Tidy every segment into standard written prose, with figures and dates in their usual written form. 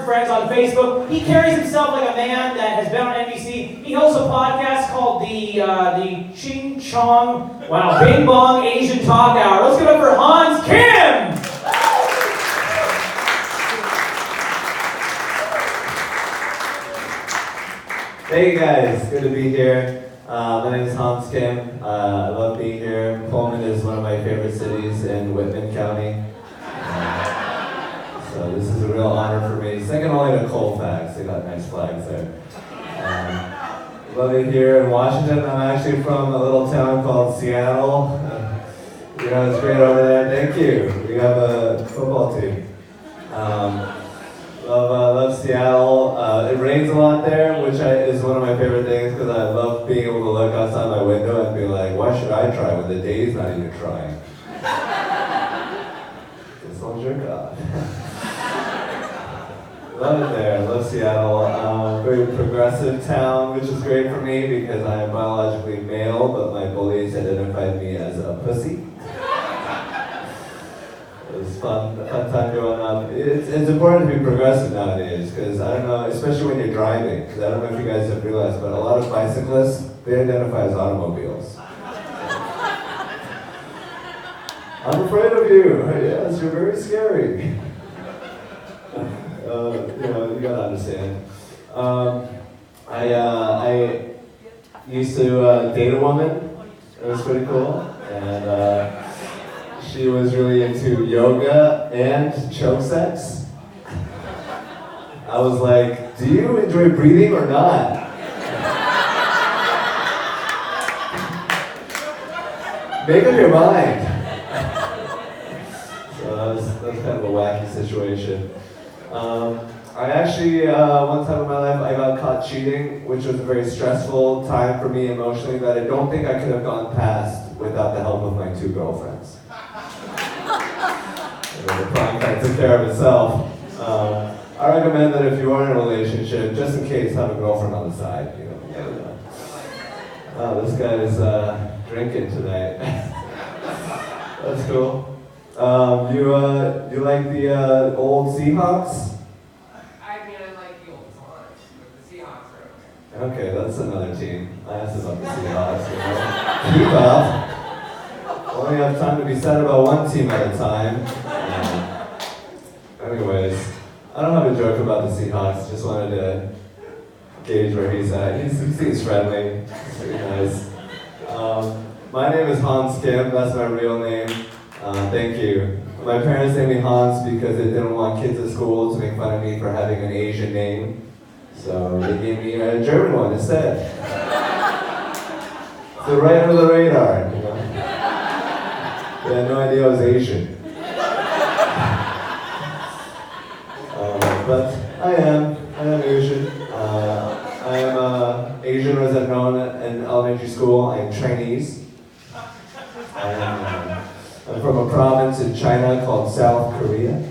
friends on Facebook. He carries himself like a man that has been on NBC. He hosts a podcast called the Ching Chong, Bing Bong Asian Talk Hour. Let's give it up for Hans Kim! Hey guys, good to be here. My name is Hans Kim. I love being here. Pullman is one of my favorite cities in Whitman County. So this is a real honor for me. Second only to Colfax. They got nice flags there. Love it here in Washington. I'm actually from a little town called Seattle. It's great over there. Thank you. We have a football team. Love Seattle. It rains a lot there, which is one of my favorite things because I love being able to look outside my window and be like, why should I try when the day's not even trying? Just don't jerk off. Love it there. Love Seattle. Very progressive town, which is great for me because I am biologically male, but my bullies identified me as a pussy. It was fun time growing up. It's important to be progressive nowadays because I don't know, especially when you're driving, because I don't know if you guys have realized, but a lot of bicyclists, they identify as automobiles. I'm afraid of you. Yes, you're very scary. You gotta understand. I used to date a woman. It was pretty cool, and she was really into yoga and choke sex. I was like, do you enjoy breathing or not? Make up your mind. So that was kind of a wacky situation. I actually, one time in my life, I got caught cheating, which was a very stressful time for me emotionally that I don't think I could have gone past without the help of my 2 girlfriends. The problem kind of took care of itself. I recommend that if you are in a relationship, just in case, have a girlfriend on the side. You never know. Oh, this guy is drinking tonight. That's cool. You like the old Seahawks? I like the old Sonics, but the Seahawks are okay. Okay, that's another team. I asked about the Seahawks. Keep up. Only have time to be sad about one team at a time. Anyways, I don't have a joke about the Seahawks. Just wanted to gauge where he's at. He seems friendly. It's pretty nice. My name is Hans Kim. That's my real name. Thank you. My parents named me Hans because they didn't want kids at school to make fun of me for having an Asian name. So they gave me a German one instead. So right under the radar, you know. They had no idea I was Asian. But I am Asian. I am Asian, as I'm known in elementary school. I am Chinese. I'm from a province in China called South Korea.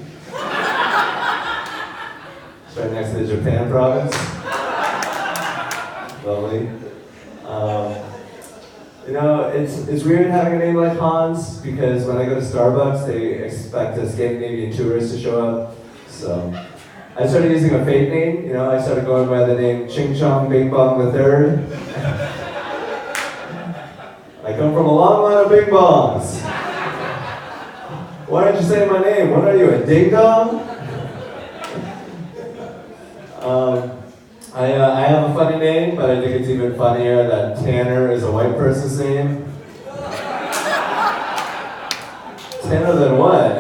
It's right next to the Japan province. Lovely. It's weird having a name like Hans because when I go to Starbucks, they expect a Scandinavian tourist to show up. So I started using a fake name. I started going by the name Ching Chong Bing Bong III. I come from a long line of Bing Bongs. Why don't you say my name? What are you, a ding dong? I have a funny name, but I think it's even funnier that Tanner is a white person's name. Tanner than what?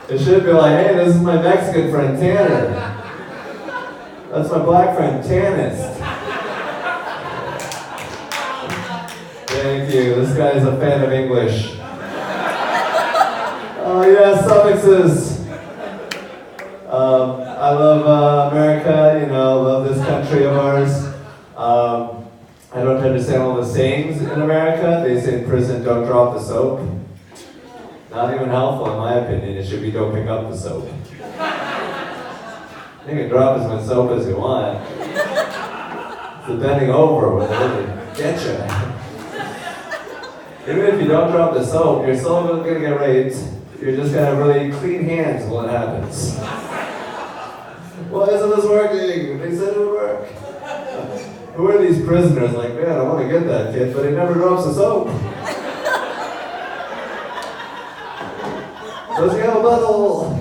It should be like, hey, this is my Mexican friend, Tanner. That's my black friend, Tannis. Thank you. This guy is a fan of English. Oh yeah, suffixes. I love America, love this country of ours. I don't understand all the sayings in America. They say in prison, don't drop the soap. Not even helpful in my opinion. It should be don't pick up the soap. You can drop as much soap as you want. It's the bending over when they really get you. Even if you don't drop the soap, you're still going to get raped. You're just going to have really clean hands hands when it happens. Why isn't this working? They said it would work. Who are these prisoners? Like, man, I want to get that kid, but he never drops the soap. Does he have a butthole?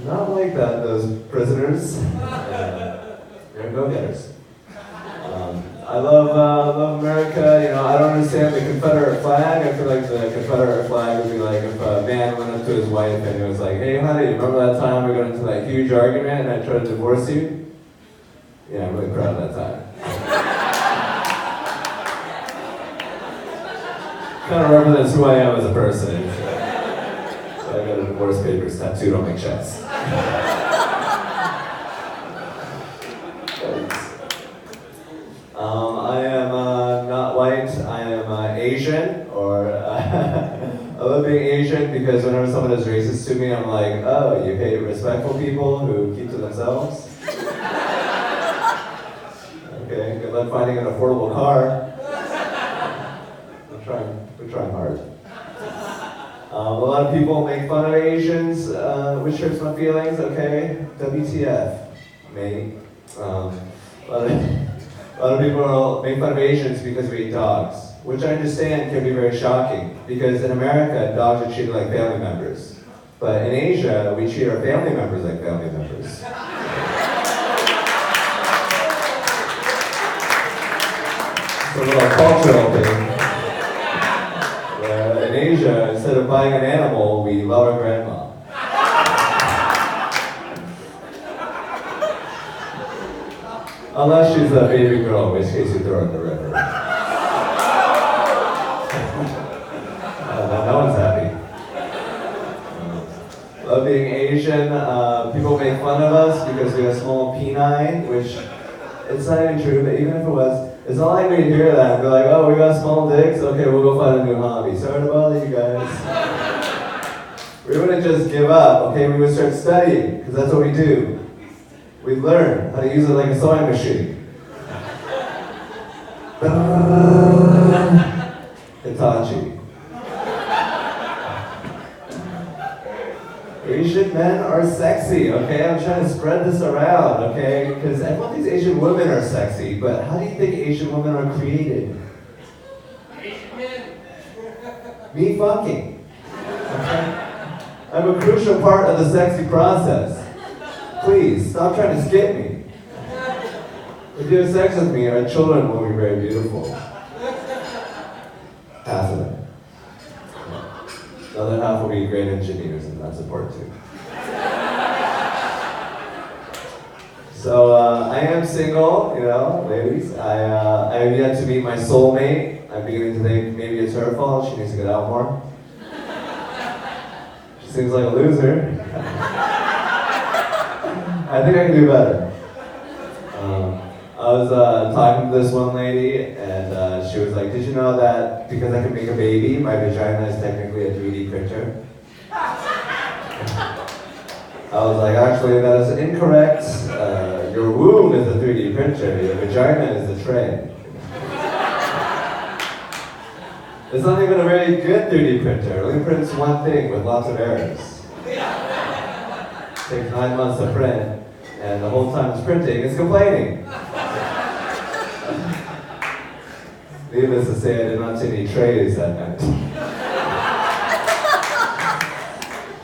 Not like that, those prisoners. They're go-getters. I love America. You know, I don't understand the Confederate flag. I feel like the Confederate flag would be like if a man went up to his wife and he was like, "Hey, honey, remember that time we got into that huge argument and I tried to divorce you?" Yeah, I'm really proud of that time. Kind of represents who I am as a person. So I got a divorce papers tattooed on my chest. I am not white, I am Asian, or I love being Asian because whenever someone is racist to me, I'm like, oh, you hate respectful people who keep to themselves? Okay, good luck finding an affordable car. We're trying hard. A lot of people make fun of Asians, which hurts my feelings, okay? WTF, mate. A lot of people make fun of Asians because we eat dogs, which I understand can be very shocking, because in America, dogs are treated like family members. But in Asia, we treat our family members like family members. It's a little cultural thing. Where in Asia, instead of buying an animal, we love our grandma. Unless she's a baby girl, in which case you throw her in the river. No one's happy. Love being Asian. People make fun of us because we have small peni, which it's not even true, but even if it was, it's not like we'd hear that and be like, oh, we got small dicks? Okay, we'll go find a new hobby. Sorry to bother you guys. We wouldn't just give up, okay? We would start studying, because that's what we do. We learn how to use it like a sewing machine. Hitachi. Asian men are sexy, okay? I'm trying to spread this around, okay? Because everyone thinks Asian women are sexy, but how do you think Asian women are created? Asian men. Me fucking. Okay? I'm a crucial part of the sexy process. Please, stop trying to skip me. If you have sex with me, our children will be very beautiful. Half of them. The other half will be great engineers, and that's important too. So, I am single, you know, ladies. I have yet to meet my soulmate. I'm beginning to think maybe it's her fault. She needs to get out more. She seems like a loser. I think I can do better. I was talking to this one lady, and she was like, did you know that because I can make a baby, my vagina is technically a 3D printer? I was like, actually, that is incorrect. Your womb is a 3D printer, your vagina is the tray. It's not even a very good 3D printer. It only prints one thing with lots of errors. It takes 9 months to print. And the whole time it's printing, it's complaining. Needless to say, I did not see any trays that night.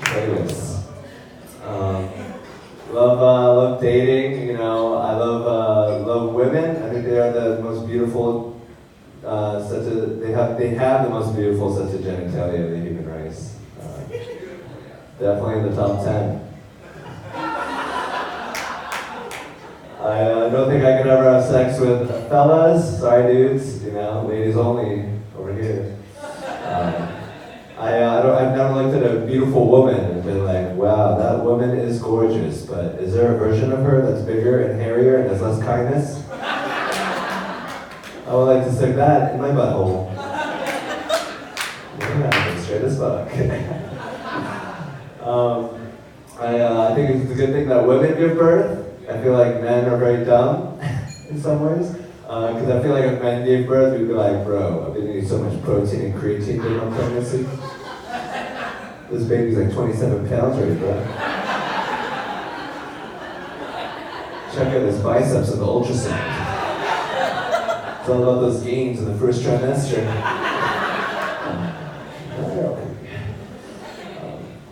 Trayless. Love dating. You know, I love women. I think they are the most beautiful. They have the most beautiful sets of genitalia of the human race. Definitely in the top 10. I don't think I could ever have sex with fellas. Sorry, dudes. You know, ladies only over here. I've never looked at a beautiful woman and been like, wow, that woman is gorgeous, but is there a version of her that's bigger and hairier and has less kindness? I would like to stick that in my butthole. Yeah, I'm straight as fuck. I think it's a good thing that women give birth. I feel like men are very dumb in some ways. Because I feel like if men gave birth, we'd be like, bro, I've been eating so much protein and creatine during my pregnancy. This baby's like 27 pounds right, bro. Check out his biceps in the ultrasound. It's all about those gains in the first trimester.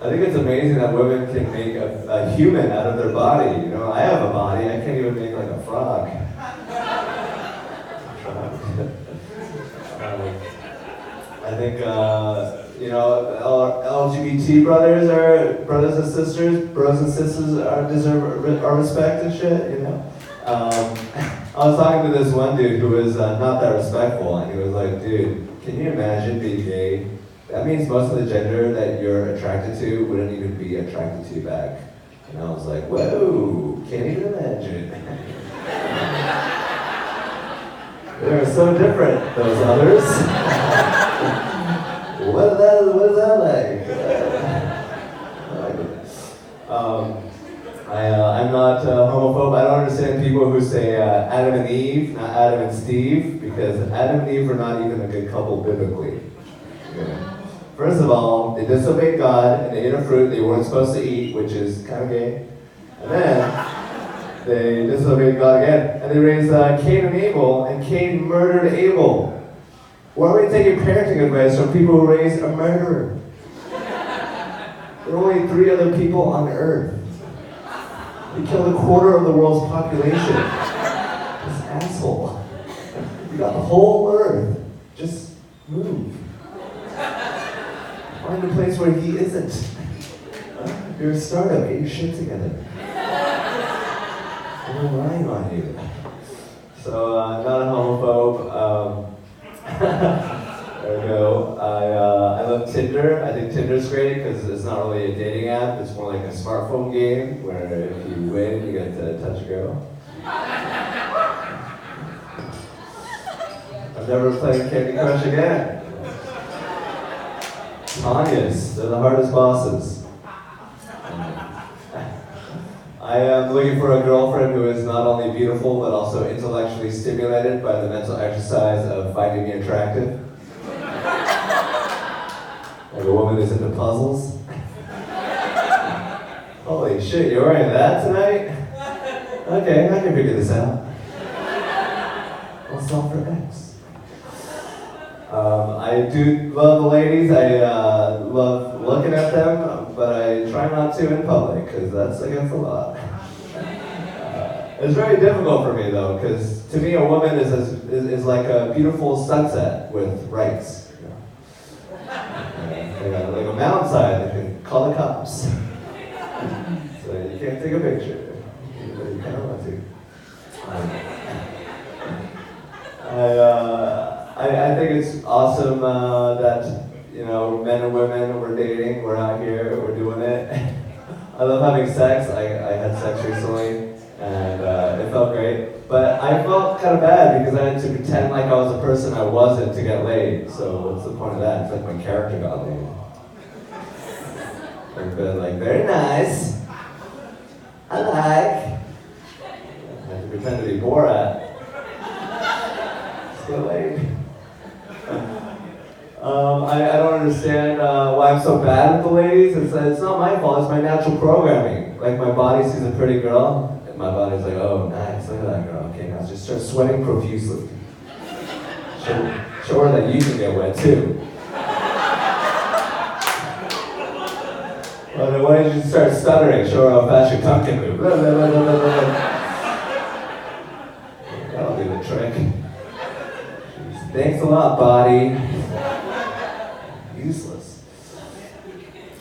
I think it's amazing that women can make a human out of their body. You know, I have a body, I can't even make like a frog. I think, you know, LGBT brothers and sisters deserve our respect and shit, you know? I was talking to this one dude who was not that respectful, and he was like, dude, can you imagine being gay? That means most of the gender that you're attracted to wouldn't even be attracted to you back. And I was like, whoa, can't even imagine. They're so different, those others. What is that like? I'm not homophobe. I don't understand people who say Adam and Eve, not Adam and Steve, because Adam and Eve were not even a good couple biblically. Yeah. First of all, they disobeyed God and they ate a fruit they weren't supposed to eat, which is kind of gay. And then they disobeyed God again, and they raised Cain and Abel, and Cain murdered Abel. Why are we taking parenting advice from people who raised a murderer? There are only 3 other people on earth. They killed a quarter of the world's population. This asshole. You got the whole earth. Just move. Find a place where he isn't. You're a startup. Get your shit together. I'm relying on you. So, not a homophobe. There we go. I love Tinder. I think Tinder's great because it's not really a dating app. It's more like a smartphone game where if you win, you get to touch a girl. I'm never playing Candy Crush again. Tanya's, they're the hardest bosses. I am looking for a girlfriend who is not only beautiful but also intellectually stimulated by the mental exercise of finding me attractive. Like a woman who's into puzzles. Holy shit, you're wearing that tonight? Okay, I can figure this out. I'll solve for X. I do love the ladies. I love looking at them, but I try not to in public because that's against the law. It's very difficult for me though, because to me a woman is like a beautiful sunset with rights. You know? Like a mountainside that can call the cops. So you can't take a picture, but you kind of want to. I think it's awesome that, you know, men and women, we're dating, we're out here, we're doing it. I love having sex. I had sex recently, and it felt great. But I felt kind of bad because I had to pretend like I was a person I wasn't to get laid. So what's the point of that? It's like my character got laid. I've been like, very nice. I like. I had to pretend to be Borat. Get laid. I don't understand why I'm so bad with the ladies. It's not my fault, it's my natural programming. Like my body sees a pretty girl, and my body's like, oh nice, look at that girl. Okay, now just start sweating profusely. Show her that you can get wet too. Well, why don't you start stuttering? Show her how fast your tongue can move. That'll do the trick. Thanks a lot, body. Useless.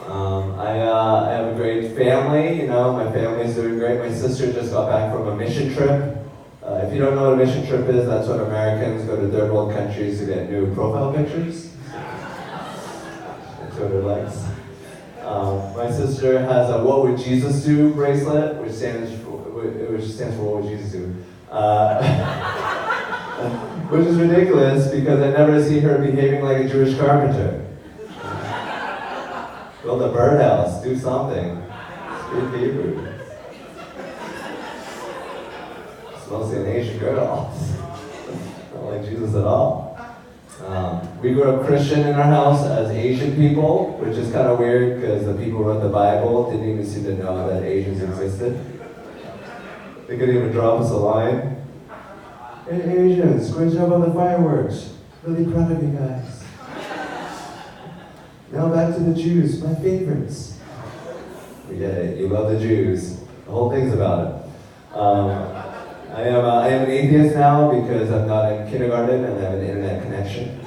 I have a great family, you know, my family's doing great. My sister just got back from a mission trip. If you don't know what a mission trip is, that's when Americans go to third world countries to get new profile pictures. That's what it likes. My sister has a What Would Jesus Do bracelet, which stands for What Would Jesus Do? Which is ridiculous because I never see her behaving like a Jewish carpenter. Build a birdhouse, do something. Speak Hebrew. It's mostly an Asian girl. Not like Jesus at all. We grew up Christian in our house as Asian people, which is kind of weird because the people who wrote the Bible didn't even seem to know that Asians existed. They couldn't even drop us a line. Hey Asians, great job on the fireworks. Really proud of you guys. Now back to the Jews, my favorites. We get it, you love the Jews. The whole thing's about it. I am an atheist now because I'm not in kindergarten and I have an internet connection.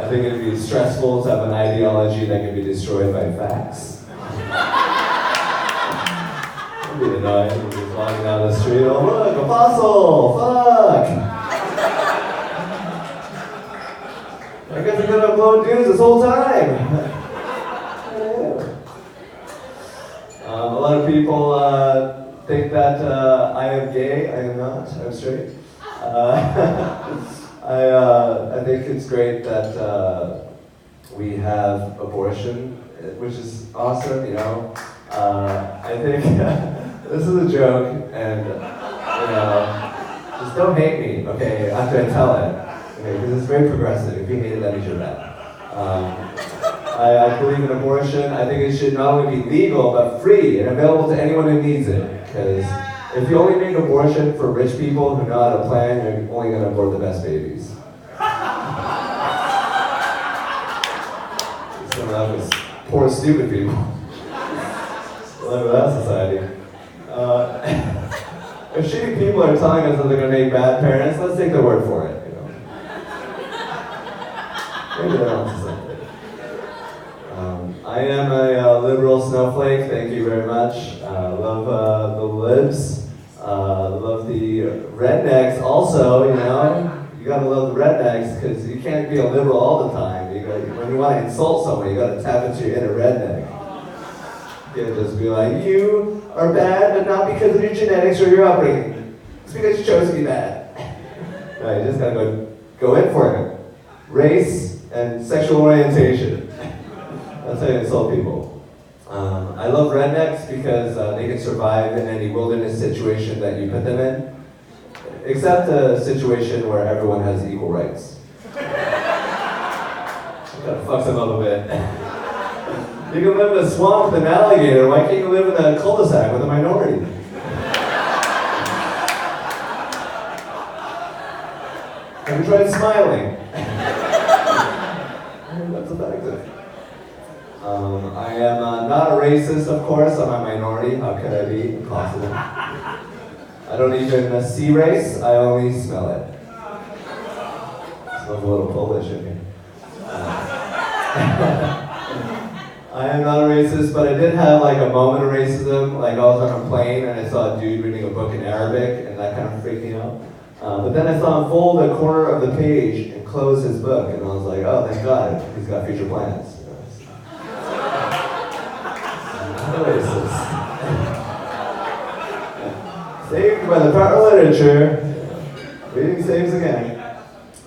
I think it'd be stressful to have an ideology that can be destroyed by facts. It'd be annoying. We're just walking down the street, oh look, a fossil! Fuck! I guess I'm gonna upload news this whole time! A lot of people think that I am gay. I am not. I'm straight. I think it's great that we have abortion, which is awesome. You know, I think this is a joke, and you know, just don't hate me, okay? After I tell it, okay? Because it's very progressive. If you hate it, that means you're bad. I believe in abortion. I think it should not only be legal, but free and available to anyone who needs it. Because if you only make abortion for rich people who know how to plan, you're only going to abort the best babies. Some of those poor, stupid people. Live in that society. If shitty people are telling us that they're going to make bad parents, let's take their word for it. You know? Maybe they're onto something. I am a liberal snowflake, thank you very much. Love the libs, love the rednecks also, you know. You gotta love the rednecks because you can't be a liberal all the time. When you want to insult someone, you gotta tap into your inner redneck. You can't just be like, you are bad, but not because of your genetics or your upbringing. It's because you chose to be bad. No, you just gotta go in for it. Race and sexual orientation. That's how you insult people. I love rednecks because they can survive in any wilderness situation that you put them in, except a situation where everyone has equal rights. Kind of fucks them up a bit. You can live in a swamp with an alligator, why can't you live in a cul-de-sac with a minority? Have you tried smiling? That's effective. I am not a racist, of course. I'm a minority. How could I be? Impossible. I don't even see race. I only smell it. Smells a little Polish in here. I am not a racist, but I did have like a moment of racism. Like I was on a plane and I saw a dude reading a book in Arabic, and that kind of freaked me out. But then I saw him fold a corner of the page and close his book, and I was like, oh, thank God, he's got future plans. Racist. Saved by the power of literature. Reading saves again.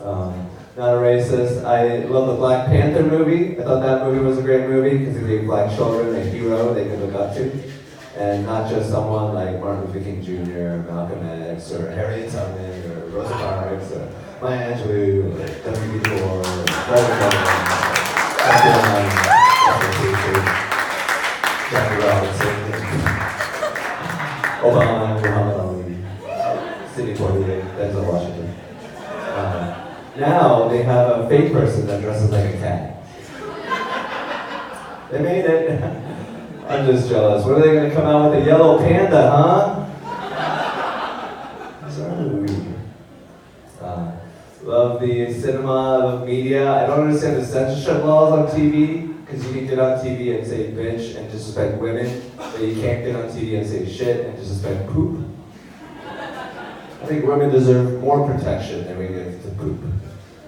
Not a racist. I love the Black Panther movie. I thought that movie was a great movie because it gave black children a hero they could look up to. And not just someone like Martin Luther King Jr., Malcolm X, or Harriet Tubman, or Rosa Parks, or Maya Angelou, or W.B. Du Bois, or Jackie Robinson, Obama, Muhammad Ali, Sidney Poitier, Denzel Washington. Now they have a fake person that dresses like a cat. They made it. I'm just jealous. When are they going to come out with a yellow panda, huh? Love the cinema, love media. I don't understand the censorship laws on TV, because you can get on TV and say bitch and disrespect women, but you can't get on TV and say shit and disrespect poop. I think women deserve more protection than we give to poop, in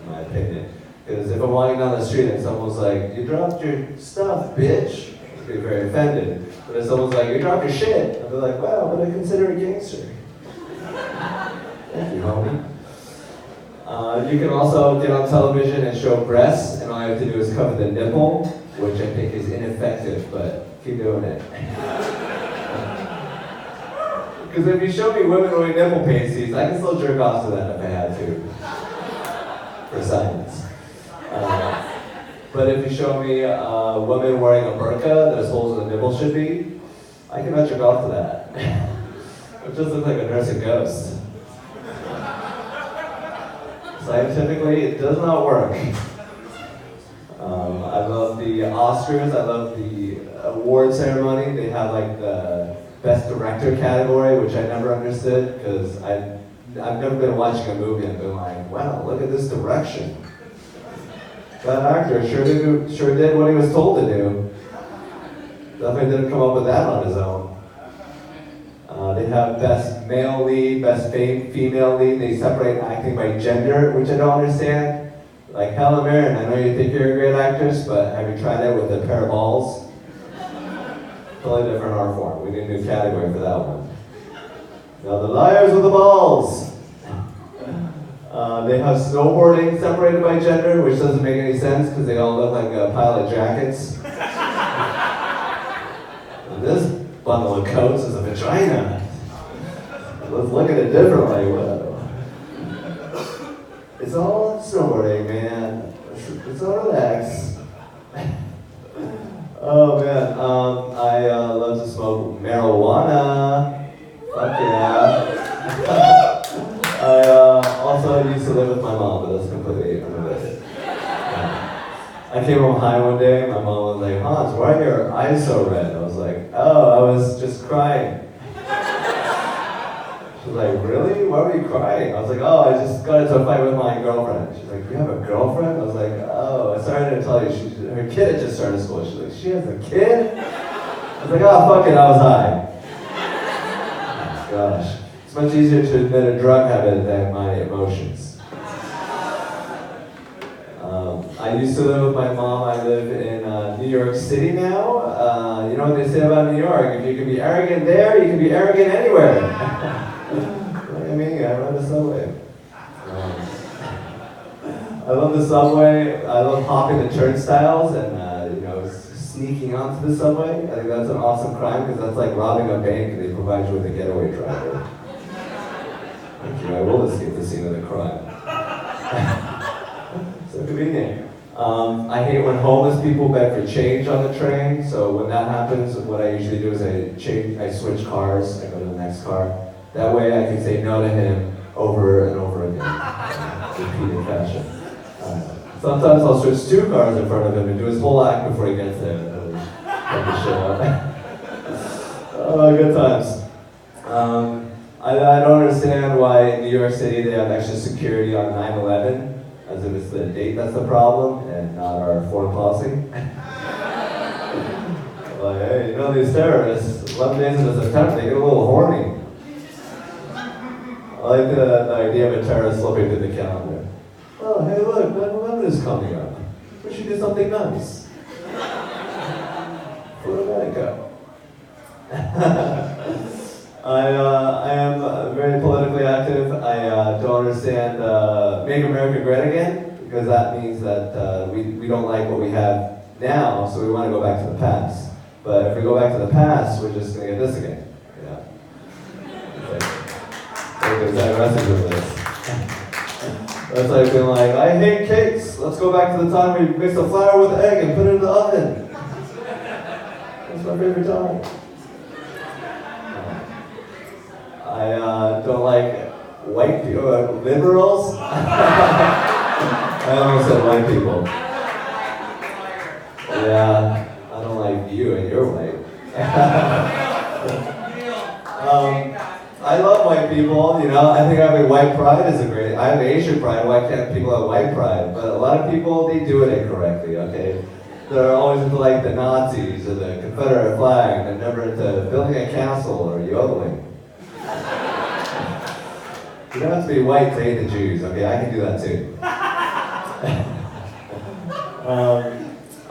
my opinion. Because if I'm walking down the street and someone's like, you dropped your stuff, bitch, I'd be very offended. But if someone's like, you dropped your shit, I'd be like, wow, but I consider a gangster. Thank you, homie. You can also get on television and show breasts, and all you have to do is cover the nipple, which I think is ineffective, but keep doing it. Because if you show me women wearing nipple pasties, I can still jerk off to that if I had to. For science. But if you show me a woman wearing a burqa that has holes where the nipple should be, I cannot jerk off to that. It just looks like a nursing ghost. Scientifically, it does not work. I love the Oscars. I love the award ceremony. They have like the Best Director category, which I never understood because I've never been watching a movie and been like, wow, look at this direction. That actor sure did what he was told to do. Definitely didn't come up with that on his own. They have best male lead, best female lead. They separate acting by gender, which I don't understand. Like Helen Mirren, I know you think you're a great actress, but have you tried it with a pair of balls? Totally different art form. We need a new category for that one. Now the liars with the balls. They have snowboarding separated by gender, which doesn't make any sense because they all look like a pile of jackets. And this bundle of coats is a vagina. Let's look at it differently. Whoa. It's all snowboarding, man. It's all relax. Oh man, I love to smoke marijuana. Fuck yeah. I also used to live with my mom, but that's completely unrelated. I came home high one day, my mom was like, Hans, why are your eyes so red? I was like, oh, I was just crying. She was like, really? Why were you crying? I was like, oh, I just got into a fight with my girlfriend. She's like, you have a girlfriend? I was like, oh, sorry to tell you, her kid had just started school. She's like, she has a kid? I was like, oh, fuck it, I was high. Gosh. It's much easier to admit a drug habit than my emotions. I used to live with my mom. I live in New York City now. You know what they say about New York? If you can be arrogant there, you can be arrogant anywhere. What do you mean? I ride the subway. I love the subway. I love hopping the turnstiles and sneaking onto the subway. I think that's an awesome crime because that's like robbing a bank and they provide you with a getaway driver. Thank you. I will escape the scene of the crime. So convenient. I hate when homeless people beg for change on the train. So when that happens, what I usually do is I switch cars. I go to the next car. That way I can say no to him over and over again. Repeated fashion. Sometimes I'll switch 2 cars in front of him and do his whole act before he gets there. Oh, good times. I don't understand why in New York City they have extra security on 9/11, as if it's the date that's the problem and not our foreign policy. Like, hey, you know these terrorists, 11 days into September, they get a little horny. I like the idea of a terrorist slipping through the calendar. Oh, hey, look, 9/11 is coming up. We should do something nice. Where did that go? I am very politically active. I don't understand Make America Great Again, because that means that we don't like what we have now, so we want to go back to the past. But if we go back to the past, we're just going to get this again. Yeah. There's that message with this. That's like being like, I hate cakes. Let's go back to the time we mixed the flour with the egg and put it in the oven. That's my favorite time. I don't like white people, liberals. I almost said white people. Yeah, I don't like you and you're white. I love white people, you know. I think having white pride is I have Asian pride, why can't people have white pride? But a lot of people, they do it incorrectly, okay? They're always into like the Nazis or the Confederate flag. They're never into building a castle or yodeling. You don't have to be white to hate the Jews, okay? I can do that too.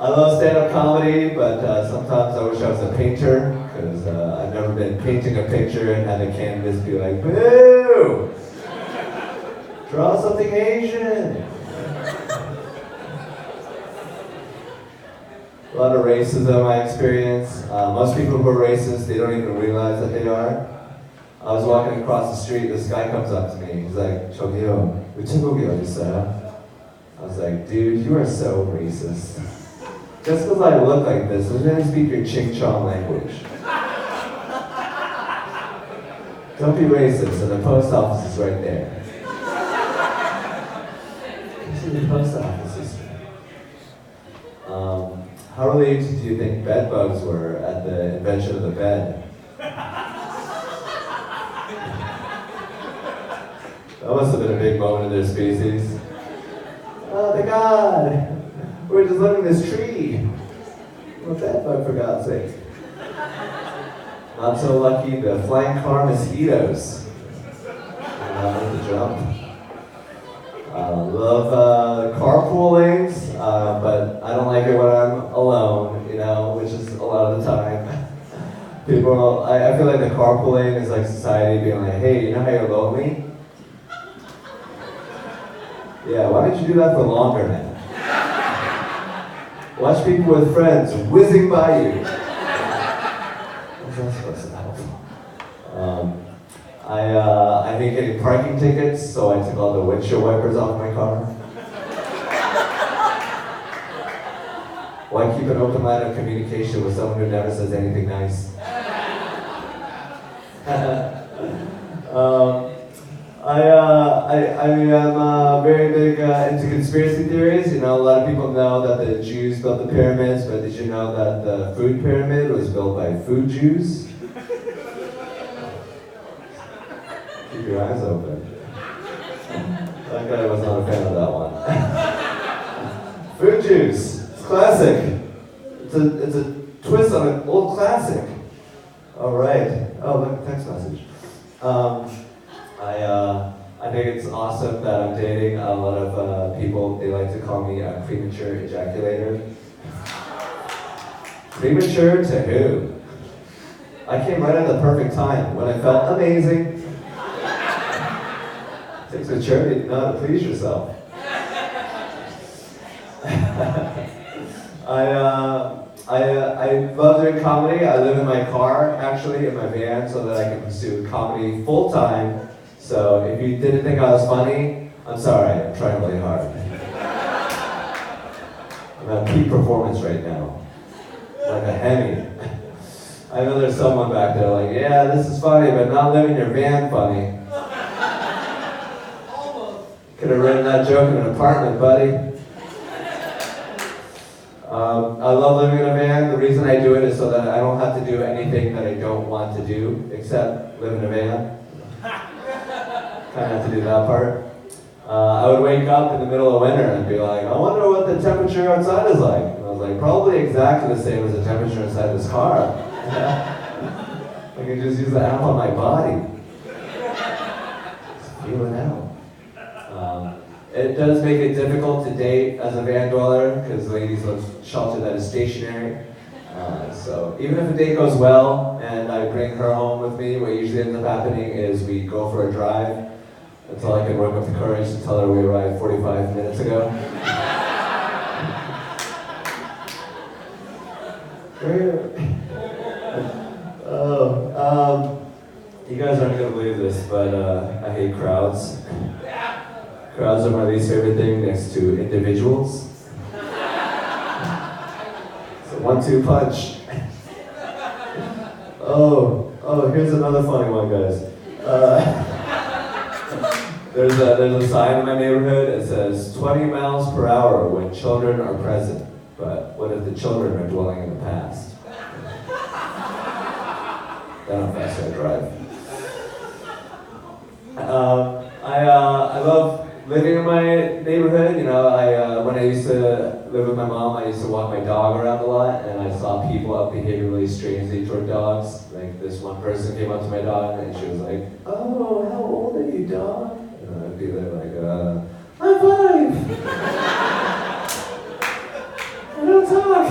I love stand-up comedy, but sometimes I wish I was a painter, because I've never been painting a picture and had a canvas be like, boo! Draw something Asian! A lot of racism I experience. Most people who are racist, they don't even realize that they are. I was walking across the street, this guy comes up to me, he's like, 저기요, 우체국이 어디 있어요? I was like, dude, you are so racist. Just because I look like this doesn't speak your Ching Chong language. Don't be racist, and the post office is right there. See the post office is how related do you think bed bugs were at the invention of the bed? That must have been a big moment in their species. Oh my God! We're just living in this tree. Well, bed bug for God's sake. Not so lucky, the flying car mosquitoes. The jump. Love carpoolings, but I don't like it when I'm alone, which is a lot of the time. People, I feel like the carpooling is like society being like, hey, you know how you're lonely? Yeah, why don't you do that for longer, man? Watch people with friends whizzing by you. What's that supposed to help? I hate getting parking tickets, so I took all the windshield wipers off my car. Why keep an open line of communication with someone who never says anything nice? I'm very big into conspiracy theories. A lot of people know that the Jews built the pyramids, but did you know that the food pyramid was built by food Jews? Keep your eyes open. That guy was not a fan of that one. Food Jews, it's classic. It's a twist on an old classic. All right. Oh, look, text message. I think it's awesome that I'm dating a lot of people. They like to call me a premature ejaculator. Premature to who? I came right at the perfect time when I felt amazing. It takes maturity to know how to please yourself. I love doing comedy. I live in my car, actually, in my van, so that I can pursue comedy full time. So if you didn't think I was funny, I'm sorry, I'm trying really hard. I'm at peak performance right now. Like a Hemi. I know there's someone back there like, yeah, this is funny, but not living your van funny. Could have written that joke in an apartment, buddy. I love living in a van. The reason I do it is so that I don't have to do anything that I don't want to do, except live in a van. Kind of have to do that part. I would wake up in the middle of winter and be like, I wonder what the temperature outside is like. And I was like, probably exactly the same as the temperature inside this car. I can just use the app on my body. Just feel it out. It does make it difficult to date as a van dweller because ladies love shelter that is stationary. So even if a date goes well and I bring her home with me, what usually ends up happening is we go for a drive until I can work up the courage to tell her we arrived 45 minutes ago. You guys aren't going to believe this, but I hate crowds. Crowds are my least favorite thing next to individuals. It's a 1-2 punch. Oh, here's another funny one, guys. There's a sign in my neighborhood. It says 20 miles per hour when children are present. But what if the children are dwelling in the past? Then how fast I drive. I love living in my neighborhood. When I used to live with my mom, I used to walk my dog around a lot, and I saw people up behaving really strangely toward dogs. Like this one person came up to my dog, and she was like, "Oh, how old are you, dog?" And I'd be there like, "I'm 5." I don't talk.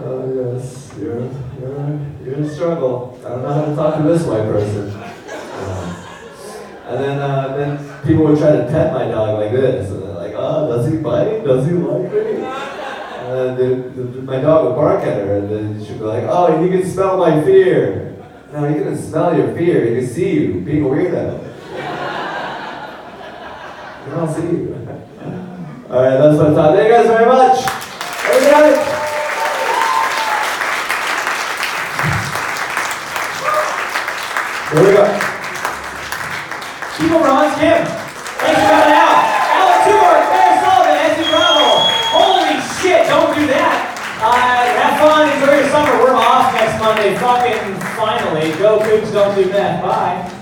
Oh yes, you're in a struggle. I don't know how to talk to this white person. And then people would try to pet my dog like this, and they're like, "Oh, does he bite? Does he like me?" And then my dog would bark at her, and then she'd be like, "Oh, he can smell my fear." No, he can smell your fear. He can see you being a weirdo. He don't see you. Alright, that's what I thought. Thank you guys very much. Okay. Here we go. Keep over Hans Kim. Thanks for coming out. Alex Stewart, Claire Sullivan, Etsi Bravo. Holy shit, don't do that. Have fun, enjoy your summer. We're off next Monday. Fucking finally. Go Cougs, don't do that. Bye.